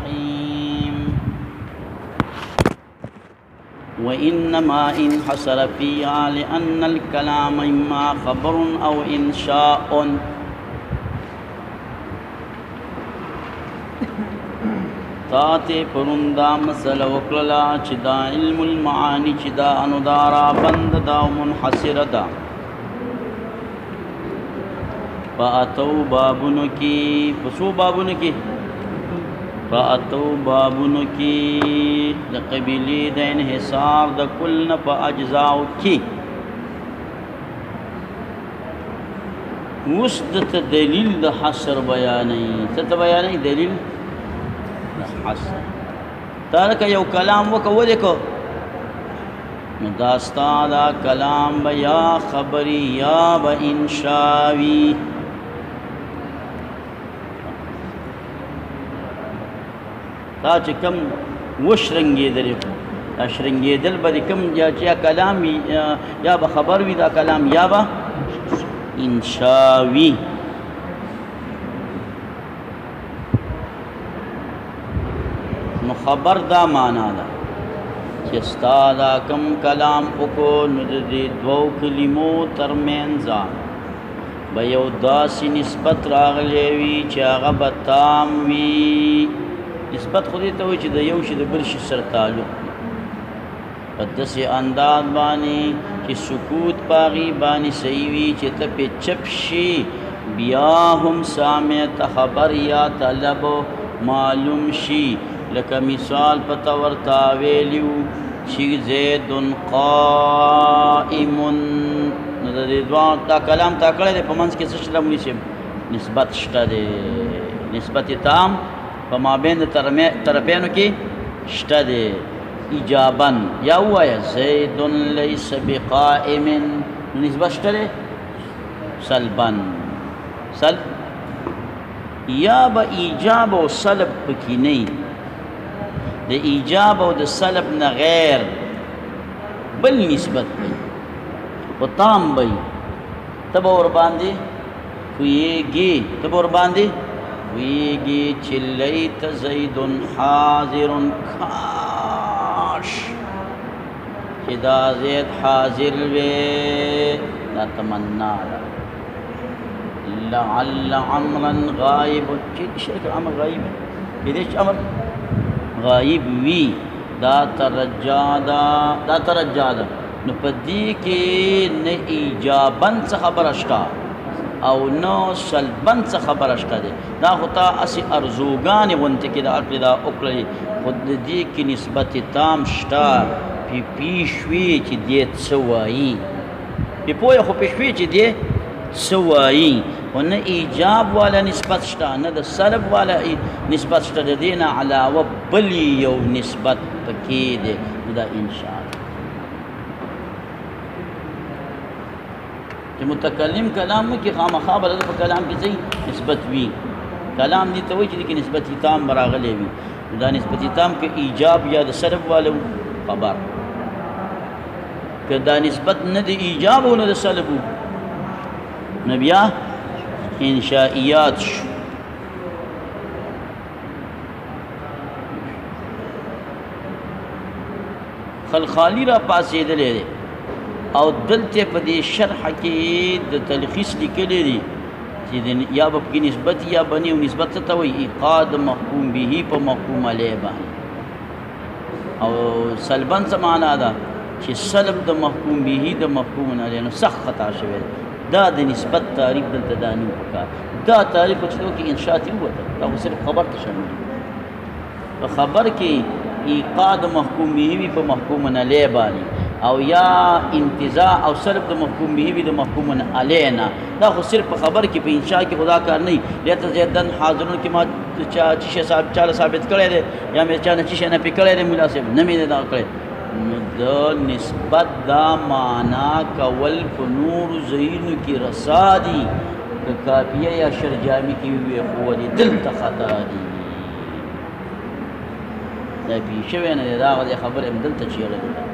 الرحيم وإنما انحصر فيها لأن الكلام إما خبر أو إنشاء تاتے پرندا مسئلہ وکللا چدا علم المعانی چدا اندارا بند دا منحصر دا فاتو بابن کی پسو بابن کی فاتو بابن کی لقبلی دا انحصار دا کلن پا اجزاؤ کی وسدت دلیل دا حصر بیانی ست بیانی دلیل حصر تارک یو کلام وکا ولکو داستا دا کلام با یا خبری یا با انشاوی تا چه کم وشرنگی دلی اشرنگی دل با دی کم یا کلام یا با خبر وی دا کلام یا با انشاوی خبر دا مانا دا چستا دا کم کلام اکو ندی دو کلمو ترمینزا بیو داسی نسبت راغلیوی چاگا بتام وی نسبت خودی تاوی چی دا یوشی دا برشی سر تعلق پدسی انداز بانی چی سکوت پاغی بانی سیوی چی تپی چپشی بیا ہم سامیت خبر یا طلب معلوم شی لکه مثال پتا ورتا ویلیو چی زید قائم دا کلام تا کړی دی په منځ کې څه شته ونیسم نسبت شته دی نسبت تام په مابین د طرفینو کې شته دی ایجابا یا ووایه زید لیس بقائم نسبت شته دی سلبا سلب یا به ایجاب او سلب پکې نه د ایجاب او د سلب نه غیر بل نسبت بی و تام بی تب اور باندی خویگی تب اور باندی خویگی چلیت زید حاضر کاش چدا زید حاضر وی لا تمنا لعل عمرا غائب چید شرک عمر غائب ہے بیدیش عمر غائب وی دا ترجا دا نو پدی کی نه ایجابن څه خبر اشتا او نو سلبن څه خبر اشتا دی دا خطا اسی ارزوگان ونت کی دا عقل دا اکلی خود دی کی نسبت تام شتا پی پیشوی چی دی څوایی پی پویا خو پیشوی چی دی څوایی و نه ایجاب والا نسبت شتا نه د سلب والا نسبت شتا د دینه علاوه بلی یو نسبت پکې دی دا انشاء چې متکلم کلام کې خامخا بل په کلام کې صحیح نسبت وی کلام دي ته وایي چې نسبت تام براغلې وي دا نسبت تام کې ایجاب یا د سلب والا خبر که دا نسبت نه د ایجاب او نه د سلب نبیا انشائیات خلخالی را پاسېدلی دی او دلته په دې شرح کې د تلخیص لیکلی دی چې یا به پکې نسبت یا بني او نسبت څه ته وایي ایقاد محکوم به په محکوم علیه باندې او سلبن څه معنا ده چې سلب د محکوم به د محکوم علیه نو سخت خطا شوی دا د نسبت تعریف دلته دا نه وکړه دا تعریف چې دوی انشاء تی وته دا صرف خبر ته شامل په خبر کې ایقاد محکوم به په محکوم علیه باندې او یا انتزاع او سلب د محکوم به د محکوم علینا دا خو صرف په خبر کې په انشاء کې خدا کار نه لته زیدن حاضرون کې ما چې صاحب چاله ثابت کړی دی یا مې چا نه چې نه پکړی دی مولا صاحب نه مې دا کړی دا نسبت دا معنا کول په نور زینو کی رسادی که کافیه یا شرجامی کی وی خو دي دلته خطا دي دا پیښه نه دا غو خبر هم دلته چیرې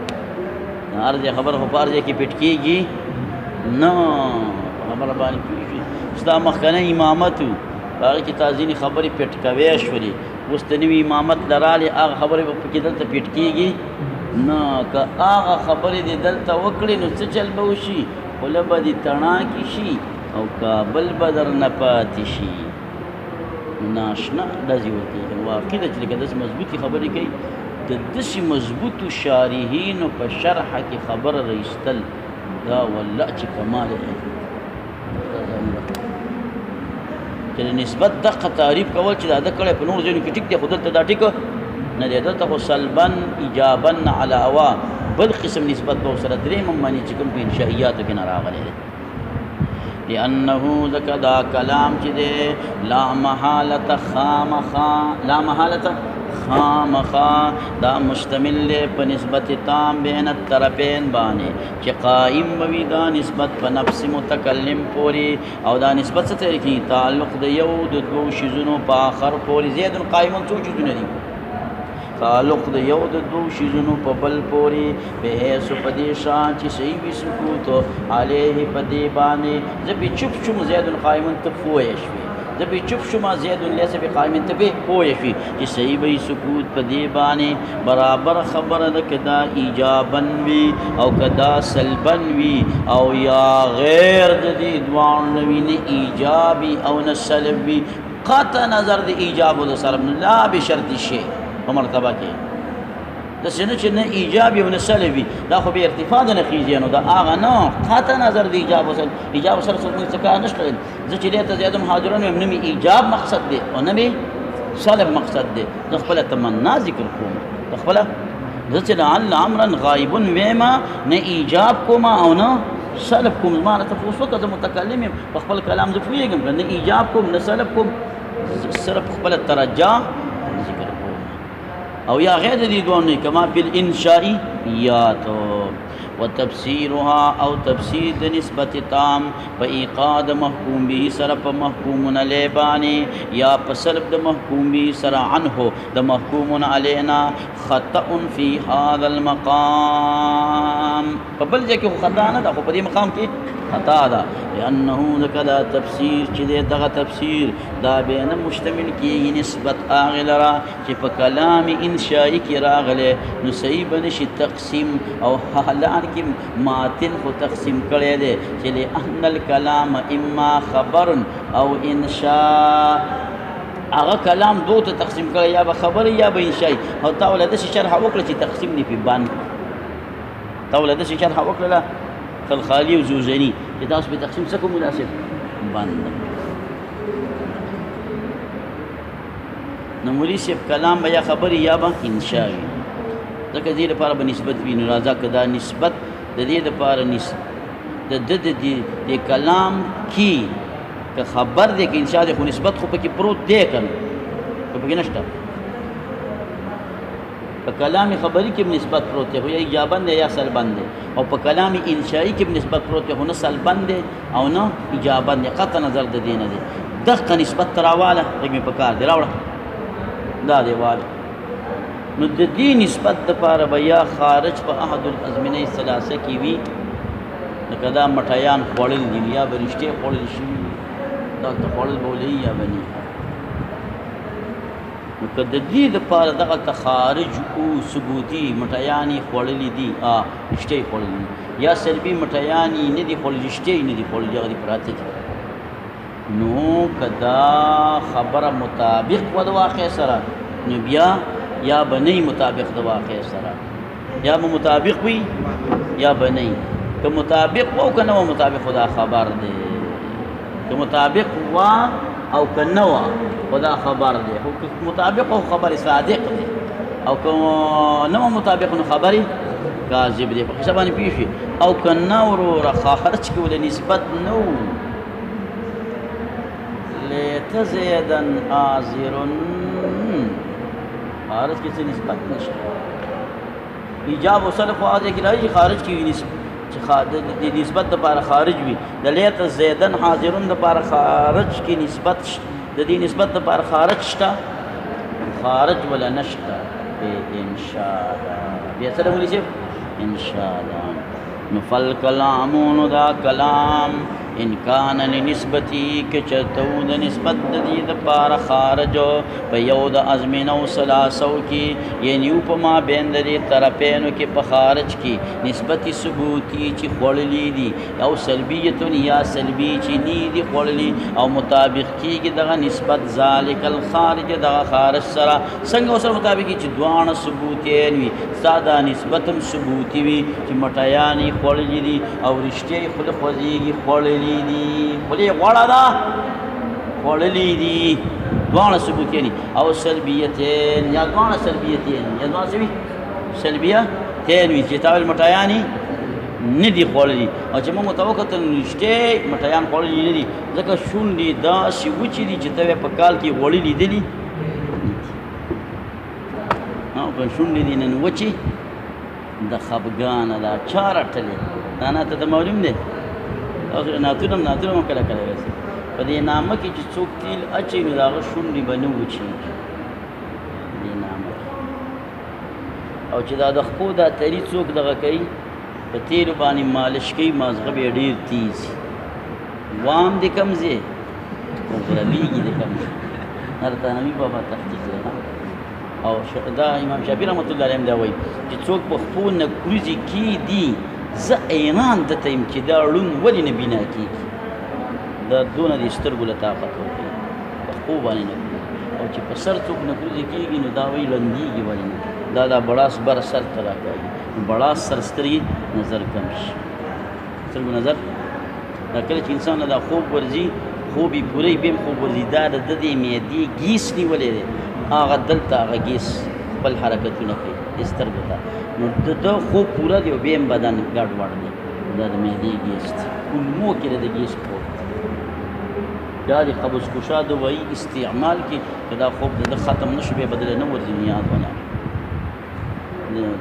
هر دې خبر خو پار دې کې پټ کیږي نو خبر باندې پیښه ستا مخکنه امامت هغه کې تازینی خبرې پټ کوي شولې اوس د نوي امامت لرالې هغه خبرې به پکې دلته پیټ کېږي نه که هغه خبرې دې دلته وکړې نو څه چل به وشي خوله به دې تڼاکې شي او کابل به درنه پاتې شي ناشنا ډزې ورته واقع ده چې لکه داسې مضبوطې خبرې کوي د داسې مضبوطو شارحینو په شرحه کې خبره رایستل دا والله چې کمال دی چې د نسبت دقه تعریف کول چې دا ده کړی په نورو ځایونو کې ټیک دی خو دلته دا ټیک نه دی دلته خو سلبا ایجابا علاوه بل قسم نسبت به ورسره درېیم هم باندې چې کوم په انشائیاتو کې نه راغلی دی لأنه ذکر دا کلام چې دی لا محالة خامخا دا مشتمل دی په نسبت تام بین الطرفین باندې چې قائم بوي دا نسبت په نفس متکلم پورې او دا نسبت څه ته کی تعلق د یو د دوو شیزونو په آخر پورې زید قائم څو چیزونه دي تعلق د یو د دوو شیزونو په بل پورې به هیڅ په دې شان چې صحیح وي سکوت علیه په دې باندې زه به چوپ شوم زید قائم ته پوه شوې زه به چوپ شوم زید لیس بقائم ته به پوه شوې چې صحیح وي سکوت په دې باندې برابر خبره ده کدا ایجابا وي او کدا سلبا وي او یا غیر د دې دوانو وي نه ایجابي او نه سلبي قطع نظر د ایجاب او د سلب لا بشرط شی په مرتبه کې داسې نه چې نه ایجابي او نه سلبي دا خو به ارتفاع د نخیزي نو دا هغه نه قطع نظر د ایجاب او سلب ایجاب سره څه کار نشته زه چې لیته زیادم حاضرون یم نه مې ایجاب مقصد دی او نه مې سلب مقصد دی زه خپله تمنا ذکر کوم زه خپله زه چې لعل امرا غایب ویما نه ایجاب کوم او نه سلب کوم زما نه تفوس وکړه زه متکلم یم په خپل کلام زه پوهېږم نه ایجاب کوم نه سلب کوم صرف خپله ترجا ذکر کوم او یا غیر دې دوه کما بالانشائیات وتفسیرها او تفسیر د نسبت تام په ایقاد محکوم به سره په محکومون علیه باندې یا په سلب د محکوم به سره عنه د محکومون علینا خطأ فی هذا المقام په بل ځای کې خطا نه ده خو په دې مقام کې خطا ده لأنه ذکر تفسیر چې دغه تفسیر دا بین مشتمل کېږي نسبت هغې لره چې په کلام انشائي کې راغلی نو صحیح به نشي تقسیم او حالان کې ماتن خو تقسیم کړی دی چې لأن الکلام اما خبر او انشاء هغه کلام دو ته تقسیم کړی یا به خبر یا به انشائي او تا ولا داسې شرح وکړه چې تقسیم دې پې بند تا ولا داسې شرح وکړله خلخالي او زوزني چې تاسو په تقسیم څه کوم مناسب بند نو مولوي صاحب کلام به یا خبرې یا به انشاء وي ځکه دې لپاره به نسبت وي نو راځه که دا نسبت د دې لپاره د کلام کې که خبر دی که انشاء دی خو نسبت خو پکې پروت دی که نه خو پکې نشته په کلام خبري کې نسبت پروت دی خو یا ایجابا دی یا سلبا دی او په کلام انشائي کې نسبت پروت دی خو نه سلبا دی او نه ایجابا دی قطع نظر د دې نه دی دغه نسبت ته راواله لږ مې په کار دی راوړه دا دی واله نو د دې نسبت دپاره به یا خارج په احد الازمنه ثلاثه کې وي لکه دا مټیان خوړل دي یا به رشتې خوړل شوي دلته خوړل به ولي یا به نه نو که د دې دپاره دغلته خارج او ثبوتي مټیان یې خوړلي دي رشتې یې خوړلي دي یا سلبي مټیان یې نه دي خوړلي رشتې یې نه دي خوړلي هغه دي پراته دي نو که دا خبره مطابق و د واقع سره نو بیا یا به نه مطابق د واقع سره یا به مطابق وي یا به نه که مطابق و او که نه و مطابق خدا خبر دی که مطابق و او که نه و خدا خبر دی خو که مطابق و خبر صادق دی او که نه و مطابق نو خبر کاذب دی په قصه باندې پوه شي او که نه وروره خارج کې ولې نسبت نه و لیت زیدا آزرن خارج کې څه نسبت نشته ایجاب و سلب خو هغه کې راځي خارج کې چې د نسبت دپاره خارج وي د لیت زیدن حاضرون دپاره خارج کې نسبت د دې نسبت دپاره خارج شته خارج ولا نشته انشاء الله بیا سره ولې چې انشاء الله نو فل کلامونو دا کلام ان کان لنسبتی که چرتو د نسبت د دې دپاره خارج په یو د ازمینو ثلاثو کې یعنی په ما بین د دې طرفینو کې په خارج کې نسبت ثبوتی چې خوړلی دي او سلبیت یا سلبی چې نی دي خوړلی او مطابق کېږي دغه نسبت ذالک الخارج دغه خارج سره څنګه سره مطابق چې دوانه ثبوتین وي ساده نسبت هم ثبوتی وي چې مټیانې خوړلی دي او رښتیا خود خوځېږي خوړلی دي خولې غوړه ده خوړلی دي دوانه ثبوتین او سلبیتین یا دوانه سلبیتین یا دوانه څه وي سلبیتین وي چې تا ویل مټیانې نه دي خوړلي او چې موږ ورته وکتل رښتیا مټیان خوړلي نه دي ځکه شونډې داسې وچې دي چې ته یې په کال کې غوړي لیدلي په شونډې دي نن وچې د خفګانه دا چا رټلې دا ناته ته معلوم دی ناتونه هم کله کله ویسي په دې نامه کې چې څوک تیل اچوي نو د هغه شونډې به نه وچېږي دې نامه او چې دا د خپو دا تري څوک دغه کوي په تیلو باندې مالش کوي مازغه به یې ډېر تیز وام د کم ځای او غربیږي د کم ځای نرتانوي بابا تحقیق لنا او دا امام شافعي رحمت الله علیه دا وایي چې څوک په خپو نه کروزې کېدي زه ایران درته یم چې دا ړوند ولې نه بنا کېږي دا دونه د سترګو له طاقت ورکوي په خپو باندې نه او چې په سر څوک نه کروزې کېږي نو دا وایي ړندېږي ولې نه دا بړاس بر سر ته راکاږي بڑاس سر سترګې نظر کم شي سترګو نظر دا کله چې انسان دا خوب ورځي خوب یې پوره وي بیا هم خوب ورځي دا د دې معدې ګیس نیولی دی هغه دلته هغه ګیس خپل حرکتونه کوي سترګو ته نو د ده خوب پوره دی او بیا هم بدن ګډوډ دی دا د معدې ګیس دی کولمو کې د ګیس خوب دا د قبض کشا دوایي استعمال کې که دا خوب د ده ختم نه شو بیا بدله نه ورځي نیاز ونه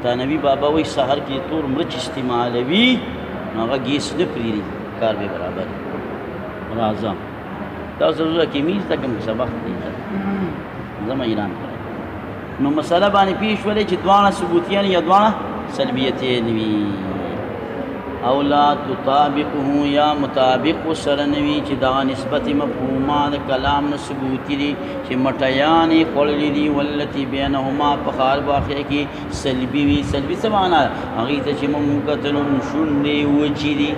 تانوي بابا وایي سحر کې تور مرچ استعمالوي نو هغه ګیس نه پرېږدي کار به برابر راځه تاسو زه کیمیز ته کوم سبق دی زما ایران نو مسله باندې پیښ ولې چې دواړه ثبوتیان یا دواړه سلبیتین وي او لا تطابقه یا مطابق سره نوي چې دا نسبت مفهومه د کلام نه ثبوتی دي چې مټیانې خوړلي دي والتي بینهما په خار واقع کې سلبي وي سلبي څه معنا هغې ته چې موږ وکتلو شونډې وچې دي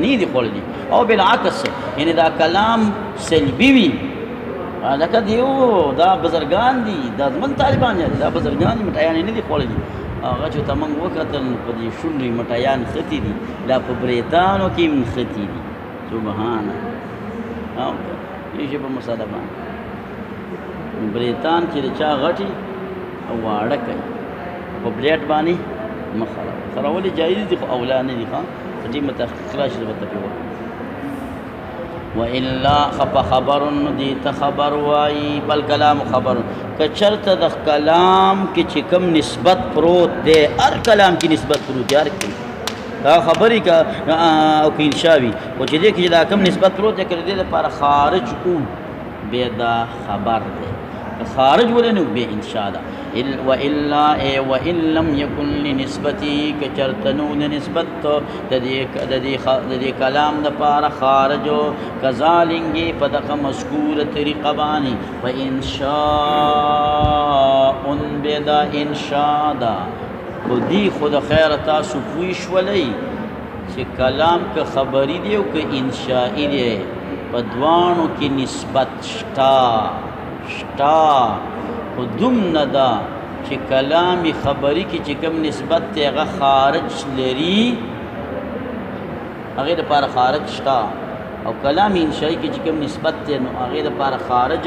نه دي خوړلي او بالعکس یعنی دا کلام سلبي وي لکه دیو دا بزرګان دي دا زموږ طالبان دي دا بزرګان دي مټیانې نه دي خوړلي هغه چې ته موږ وکتل په دې شونډې مټیان ختي دي لا په بریتانو کې هم ختي دي سبحانه دې ژبه مسله باندې بریتان چې د چا غټي او واړه کوي په بلیټ باندې مه خرولې جایز دي خو اولا نه دي ښه په دې متحقق راشي به ته پرې وکړو وإلا خبر دي خبر واي بل كلام خبر كچرت د کلام کی چې کوم نسبت پروت دی هر کلام کی نسبت پروت دی هر دا خبري کا او کی انشاوي او چې دې کې دا کوم نسبت پروت دی کړي دې لپاره خارج کو به دا خبر دی خارج ولنو به انشاء دا والا وان لم يكن لنسبتي كچرتنو نسبت د کلام د پاره خارج کذالنګي په دغه مذکور طریقه باندې وانشاء بدا انشاء دا خودي خود خیر تاسو پوښ ولې چې کلام که خبري دی او که انشائي دی په دوانو کې نسبت شتا خو دومره ده چې کلامي خبري کې چې کوم نسبت دی هغه خارج لري هغې دپاره خارج شته او کلامي انشائي کې چې کوم نسبت دی نو هغې دپاره خارج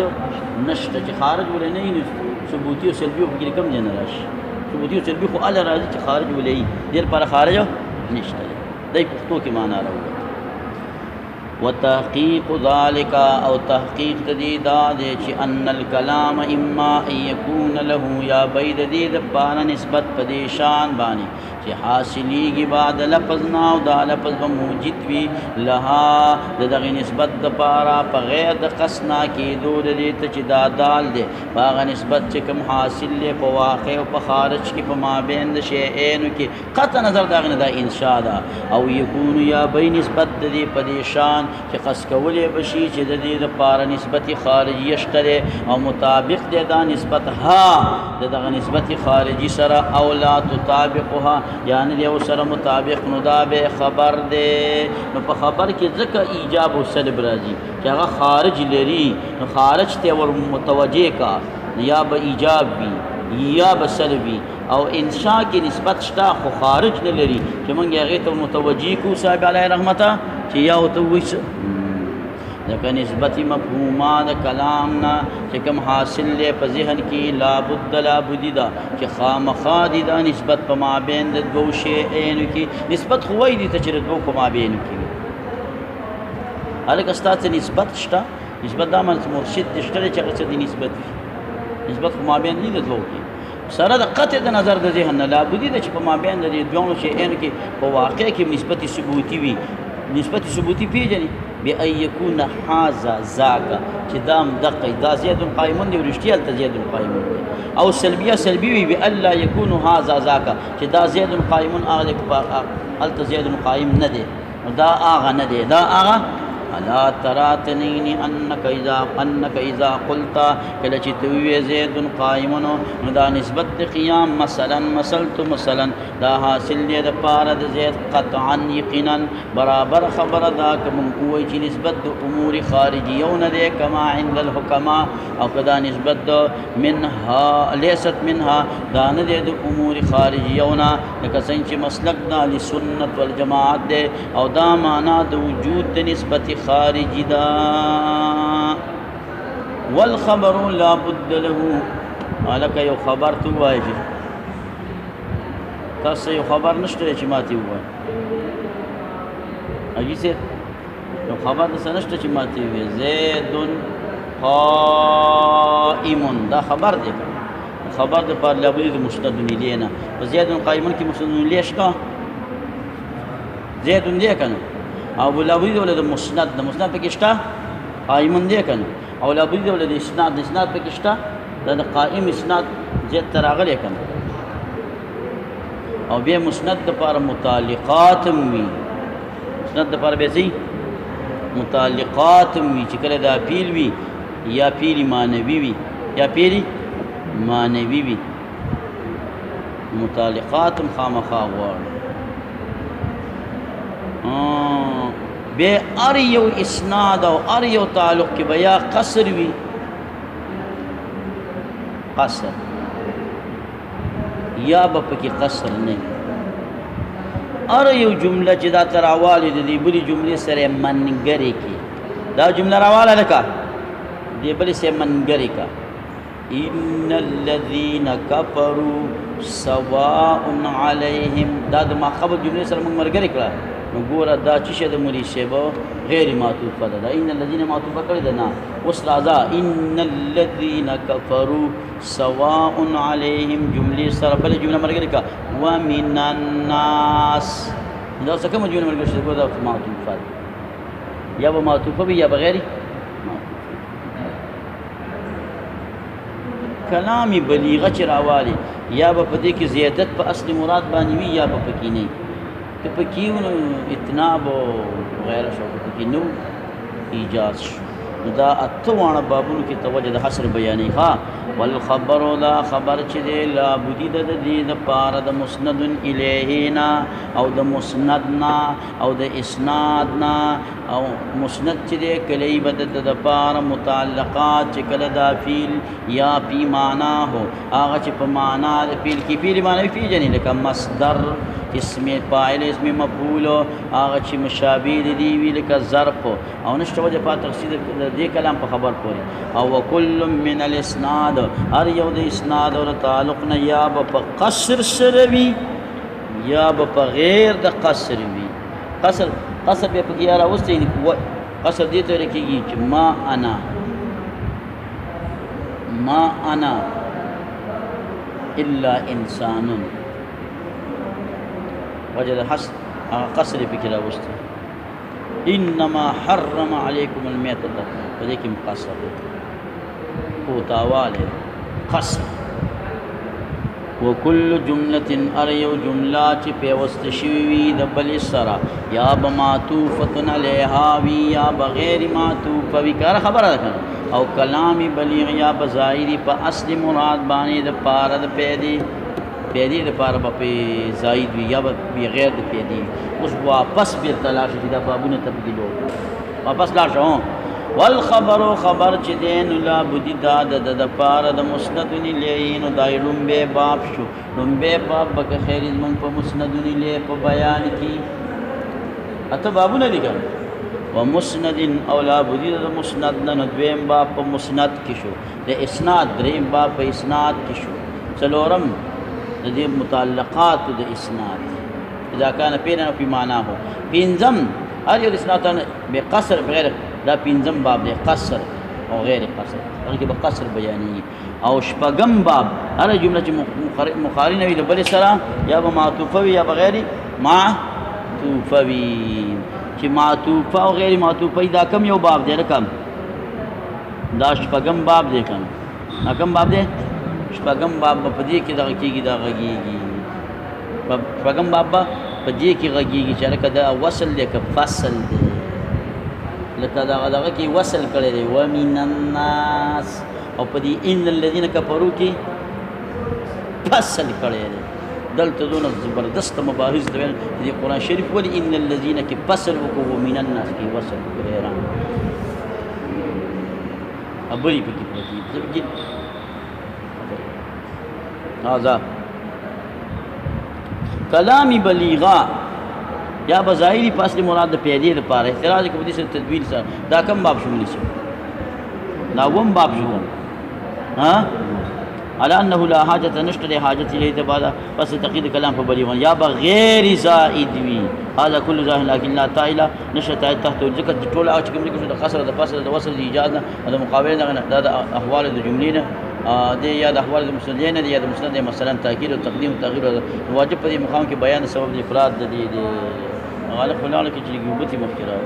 نشته چې خارج ولې نه وي نو ثبوتي او سلبي په کې کوم ځای نه راشي ثبوتي او سلبي خو هله راځي چې خارج ولې وي دې لپاره خارج نشته دی پښتو کې معنا راوړي وتحقيق ذلك او تحقيق تديدا دي چې ان الكلام اما ان يكون له یا بيد دې د بان نسبت پدې شان باندې چې حاصلیږي بعد لفظ نه او دا لفظ به موجد وي لها د دغې نسبت دپاره په غیر د قصد نه کېدو د دې ته چې دا دال دی په هغه نسبت چې کوم حاصل دی په واقع او په خارج کې په مابین د شیئینو کې قطع نظر د هغې نه دا انشا ده او یکونو یا بی نسبت د دې په دې شان چې قصد کولی به شي چې د دې دپاره نسبت خارجیه شته دی او مطابق دی دا نسبت ها د دغه نسبت خارجي سره او لا تطابقها یعنی دی سره مطابق نو دا به خبر دی نو په خبر کې ځکه ایجاب او سلب راځي چې هغه خارج لري نو خارج ته ور متوجه کا یا به ایجاب وي یا به سلب وي او انشاء کې نسبت شته خو خارج نه لري چې موږ هغې ته متوجه کو صاحب علیه رحمته چې یا ورته ووایي ځکه نسبتي مفهومه د کلام نه چې کوم حاصل دی په ذهن کې لابد لابدي ده چې خامخا دي دا نسبت په مابین د دوو شیئینو کې نسبت خو وایي دي ته چې د دوو په مابینو کې وي هلکه ستا څه نسبت شته نسبت دا معنی مرشد دې شته دی چې هغه څه دي نسبت وي نسبت خو مابین نه د دوو کې سره د قطع د نظر د ذهن نه لابدي ده چې په مابین د دې دوو شیئینو کې په واقع کې نسبت ثبوتي وي نسبت ثبوتي پیژني بأن يكون هذا ذاك چې دا مدقه دا زید قائمون دی ورشتي هلته زید قائمون دی او سلبیه سلبي وي بأن لا يكون هذا ذاك چې دا زید قائمون هغه هلته زید قائم نه دی دا هغه نه دی دا هغه الا تراتنینی انک اذا قلت کله چې تو وی زید قائمون نو دا نسبت قیام مثلا دا حاصل دی د پاره د زید قطعا یقینا برابر خبره دا کوم کوی چې نسبت د امور خارجیونه دی کما عند الحکما او کدا نسبت د منها لیست منها دا نه دی د امور خارجیونه لکه څنګه چې مسلک د اهل سنت والجماعت دی او دا معنا د وجود د نسبت خارجی دا والخبر لا بد له الک یو خبر تو وایي تاسو یو خبر نشته چې ماته وایي اږي سه یو خبر نشته چې ماته وایي زید قائم دا خبر دی خبر د پر لبید مستند لینا زید قائم کې مستند لیش کا زید دی کنه او لابد ولد مسند د مسند پکې شته قائم دی کنه او لابد ولد اسناد پکې شته د قائم اسناد زید تراغلی کنه او بیا مسند د پر متعلقات وي مسند د پر به سي متعلقات وي چې کله دا پیل وي یا پیل معنوي وي یا پیل معنوي وي متعلقات خامخا غواړي بے ار یو اسناد او ار یو تعلق کی بیا قصر وی قصر یا بپ کی قصر نه ار یو جمله چې دا تر حواله دي بلی جمله سره منګری کی دا جمله راواله لکه دی بلی سره منګری کا ان الذين كفروا سواء عليهم دا د ما خبر جمله سره موږ مرګری کړه نګور دا چې شه د مولي شیبو غیر معطوف ده ان الذين معطوف کړی ده نه اوس راځه ان الذين كفروا سواء عليهم جمله سره بل جمله مرګری کا ومن الناس دا څه کوم جمله مرګری شته دا معطوف ده یا به معطوف به یا بغیر کلامی بلیغه چې راوالی یا به په دې کې زیادت په اصل مراد باندې وي یا به پکې نه که پکې نو اتناب او غیره شو پکې نو ایجاز دا اتوانه بابونو کې توجه د حصر بیانې ها والخبر لا خبر چې دی لا بدی د دې د پاره د مسند الیهنا او د مسندنا او د اسنادنا او مسند چې دی کلی بد د پاره متعلقات چې کله دا فیل یا پی معنا هو هغه چې په معنا د فیل کې فیل معنی پیژنې لکه مصدر اسم فاعل اسم مفعول هغه چې مشابه دي وی لکه ظرف او نشته وجه په تفسیر دې کلام په خبر پوري او وکل من الاسناد هر یو د اسناد او تعلق نه یا په قصر سره وی یا په غیر د قصر وی قصر به په کې راوستي قصر دې ته لیکيږي چې ما انا الا انسان وجد حس قصر فکر راوسته انما حرم علیکم المیتۃ په دې کې مقصر او تاواله قصر وكل جملة اريو جملة چې پیوست شوی وي د بل سره یا بمعطوفه علیها وی یا بغیر معطوفه وی کار خبره ده او کلام بلیغ یا بظاهری په اصل مراد باندې د پاره د پیدي د پاره په زائد وی یا بغیر د پیدي اوس واپس به تلاش دي د بابونه تبدیلو واپس لا شو والخبر خبر چې دین لا بدی دا د پاره د مسندن لین دایلم به باب شو لم به باب بک خیر من په مسندن لی په بیان کی اته بابونه دي ګر ومسند او لا بدی د مسند نه دویم باب په مسند کې شو د اسناد دریم باب په اسناد کې شو څلورم د دې متعلقات د اسناد اذا كان بيننا في معناه بينزم هل الاسناد بقصر بغیر دا پنځم باب دی قصر او غیر قصر هغه کې به قصر بیانېږي او شپږم باب هر جمله چې مقارنه وي د بل سره یا به معطوفه وي یا بغیر معطوفه وي چې معطوفه او غیر معطوفه دا کم یو باب دی رقم دا شپږم باب دی کم باب دی شپږم باب په دې کې دغه کېږي دا غږیږي شپږم باب په دې کې غږیږي چې لکه دا وصل دی که فصل دی لکه دغه کې وصل کړی دی ومن الناس او په دې ان الذين كفروا کې فصل کړی دی دلته دونه زبردست مباحث دی د قرآن شریف ولې ان الذين کې فصل وکړو ومن الناس کې وصل حیران ابري په کې پرتی هذا کلامی بلیغا یا بظاهری فاصله مراد د پیدې لپاره اعتراض کوي د تدوین سره دا کم باب شمول شي دا وم باب شو ها على انه لا حاجه نشتري حاجه الیه تبادا پس تقید کلام په بلیغ یا بغیر زائد وی هذا كل ظاهر لكن لا تعالى نشت تحت ذکر ټول او چې کوم لیکو د خسر د فاصله د وصل د ایجاد د مقابله د احوال د جملې نه دي یا د احوال د مسندین دي یا د مسند مثلا تاکید او تقدیم او تغییر واجب په دې مقام کې بیان سبب د افراد د غالب فلانه کې چې ګوبتي مخکره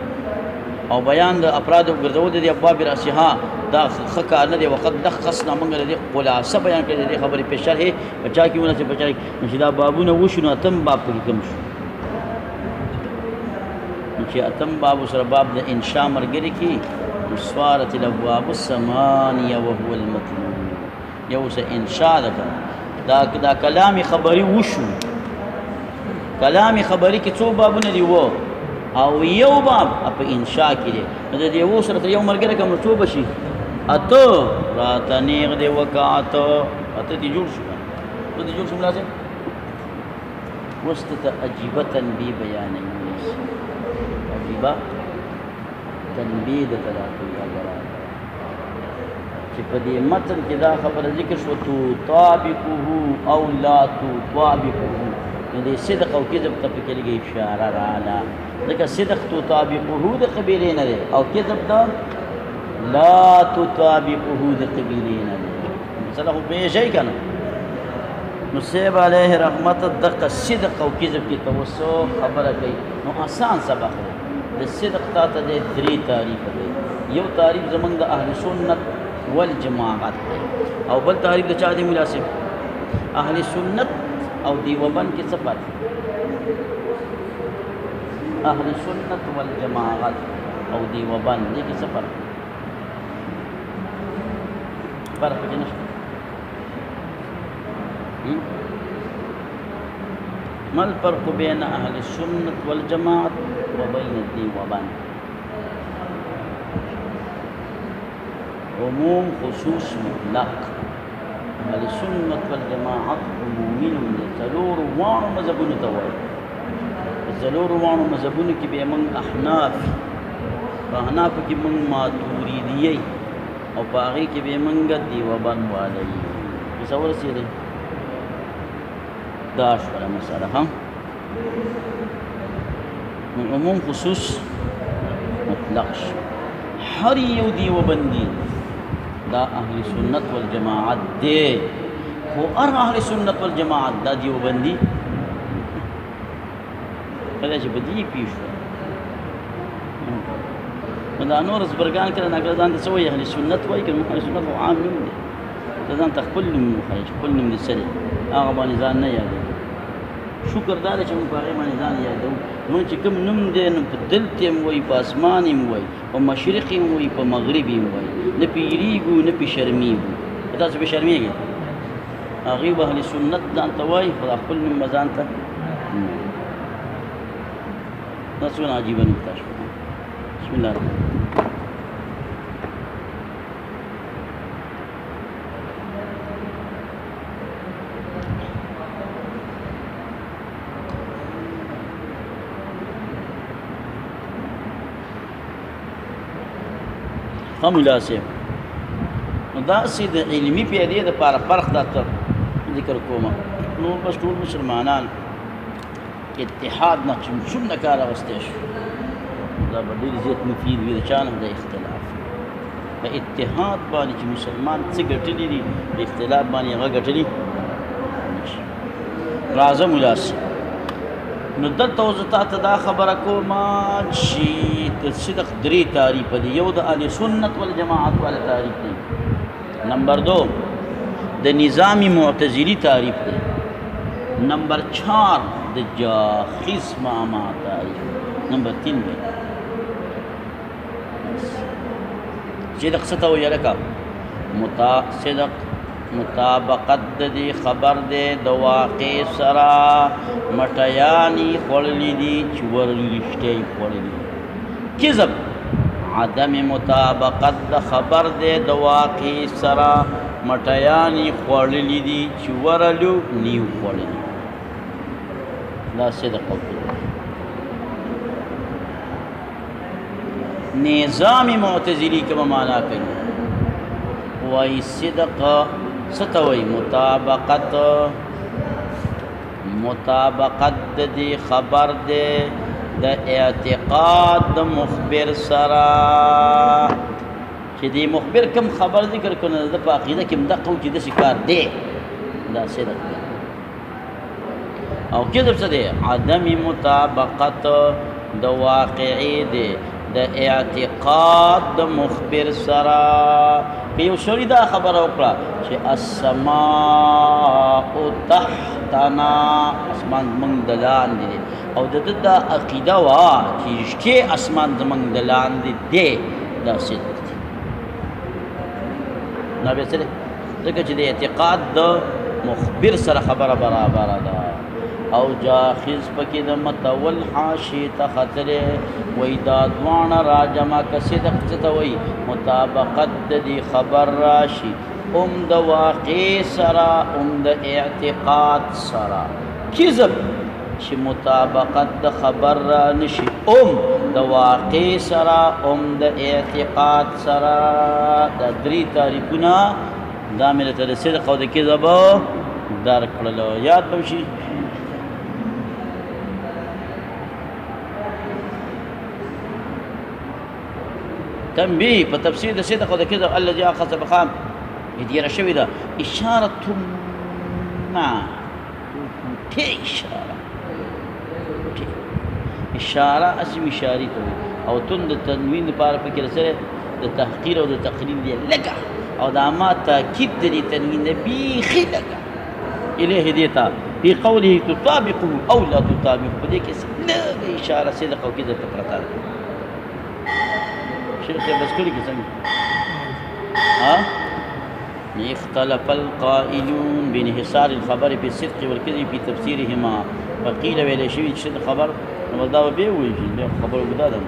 او بیان د افراد او ګرځول د ابواب راسها دا خکار نه دی وقت دخصنا موږ د خلاصه بیان کړي د خبرې په شرح بچا کیونه چې بچا چې دا بابونه وشنو اتم باب کې کوم شو چې اتم باب سره باب د انشاء مرګري کې مسواره الابواب الثمانيه وهو المطلوب یو څه انشاء دا کلامي خبري وشو کلامي خبري کې څو بابونه دی وو او یو باب په انشاء کې دی نو د یو سره یو مرګره کوم څو بشي اته راتنیغ دی وکات اته دی جوړ شو ته دی جوړ شو لازم واست عجيبه تنبيه بیان عجيبه تنبيه د تلاقي چې په دې متن کې دا خبره ذکر شو تو طابقه او لا تطابقه نو دې صدق او کذب ته په کې لګي اشاره رااله ځکه صدق تطابقه د قبیلې نه دی او کذب دا لا تطابقه د قبیلې نه دی مثلا خو به شي کنه نو سیب علیه رحمت دغه صدق او کذب کې توسو خبره کوي نو آسان سبق دی د صدق ته د درې تعریف دی یو تعریف زمونږ د اهل سنت والجماعت او بل تعریف د چا دی مناسب اهل سنت او دیوبند کې څه فرق اهل سنت والجماعت او دیوبند دې کې څه فرق کې نشته ما الفرق بين اهل السنه والجماعه وبين الديوبند عموم خصوص مطلق اهل السنه والجماعه عمومي څلور وانو مذهبونو ته وایي څلور وانو مذهبونو کې به موږ احناف کې موږ ماتوریدی او په هغه کې به موږ دیوبند والي تصور سي دي دا شوړه مسله هم من عموم خصوص مطلق هر یو دیوبندي دا اهل سنت والجماعت دي خو اهل سنت والجماعت دا دیوبندي کله چې بدی پیښ نو دا نور زبرګان کړه نګر ځان ته سوې اهل سنت وایي که اهل سنت عام نوم دی ځان ته خپل نوم وخایي خپل نوم دې سره هغه باندې ځان نه یادوي شکر دا دی چې موږ په هغې باندې ځان یادوو زمونږ چې کوم نوم دی نو په دلته یې هم وایي په اسمان یې هم وایي په مشرق یې هم وایي په مغرب یې هم وایي نه پې یېرېږو نه پې شرمېږو تاسو پې شرمېږئ هغوی به اهل سنت ځان ته وایي خو خپل نوم به ځان ته دا څومره عجیبه نکته شوه بسم الله الرحمن الرحیم ملا صاحب نو داسې د علمي پیدې دپاره فرق دا ذکر کومه نور بس ټول مسلمانان اتحاد نه څومره کار اخیستی شو دا به ډېر زیات مفید وي د چا نه د اختلاف په اتحاد باندې چې مسلمان څه ګټلي دي په اختلاف باندې هغه ګټلي نشي راځه ملا صاحب نو دلته اوس تا ته دا خبره کومه چې د صدق درې تعریفه دي یو د اهل سنت والجماعت والا تعریف دی نمبر دو د نظام معتزلی تعریف دی نمبر 4 د جاخیز ماما تعریف نمبر 3 دی صدق څه ته وایي هلکه صدق مطابقت د دې خبر دی د واقع سره مټیانې خوړلي دي چې ورلشتې یې خوړلي کذب عدم مطابقت د خبر دی د واقع سره مټیانې خوړلي دي چې ورلو نیو خوړلي دا صدق نظام معتزلی کومه معنا کوي وایي صدق څه ته وایي مطابقت د دې خبر دی د اعتقاد د مخبر سره چې دې مخبر کوم خبر ذکر کړو د په عقیده کې هم دقه و چې داسې کار دی دا صدق دی او کذب څه دی عدم مطابقت د واقعي دی د اعتقاد د مخبر سره که یو سړي دا خبره وکړه چې السماء تحتنا اسمان زموږ د لاندې دی او د ده دا عقیده وه چې رښتې اسمان زموږ د لاندې دی دا صدق دی دا بیا څه دی ځکه چې د اعتقاد د مخبر سره خبره برابره ده او جاخز پکې د متول حاشیې ته خطرې وایي دا دواړه راجمع که صدق څه ته وایي مطابقت د دې خبر راشي د واقع سره د اعتقاد سره کذب چې مطابقت د خبر را نشي د واقع سره د اعتقاد سره دا درې تعریفونه دا مې درته د صدق او د کذب درک کړلو یاد به شي تنبیه په تفسیر د صدق او د کذب الذي اخذ بخام هدیره شوې ده اشاره ما اشاره اسم اشاري ته او تون د تنوین لپاره فکر سره د تحقیر او د تقلیل دی لګه او د ما تاکید د تنوین بیخي لګه الیه دیتا په قوله تطابق او لا تطابق په دې کې لږه اشاره صدق او کذب ته پرته ده شیخ بس کړي کې څنګه اختلف القائلون بانحصار الخبر بالصدق والكذب في تفسيرهما وقيل ویل شوي چې خبر نو دا به وایي چې خبر وګدا ده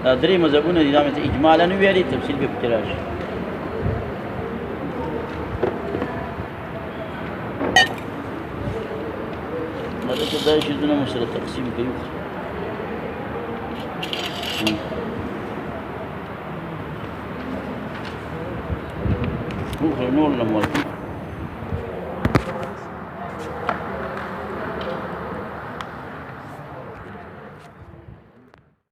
دا درې مذهبونه دي دا مې اجمالا نه ویلي تفصیل به پکې راشي مدته دا شي دونه مسله تقسیم کوي نور لما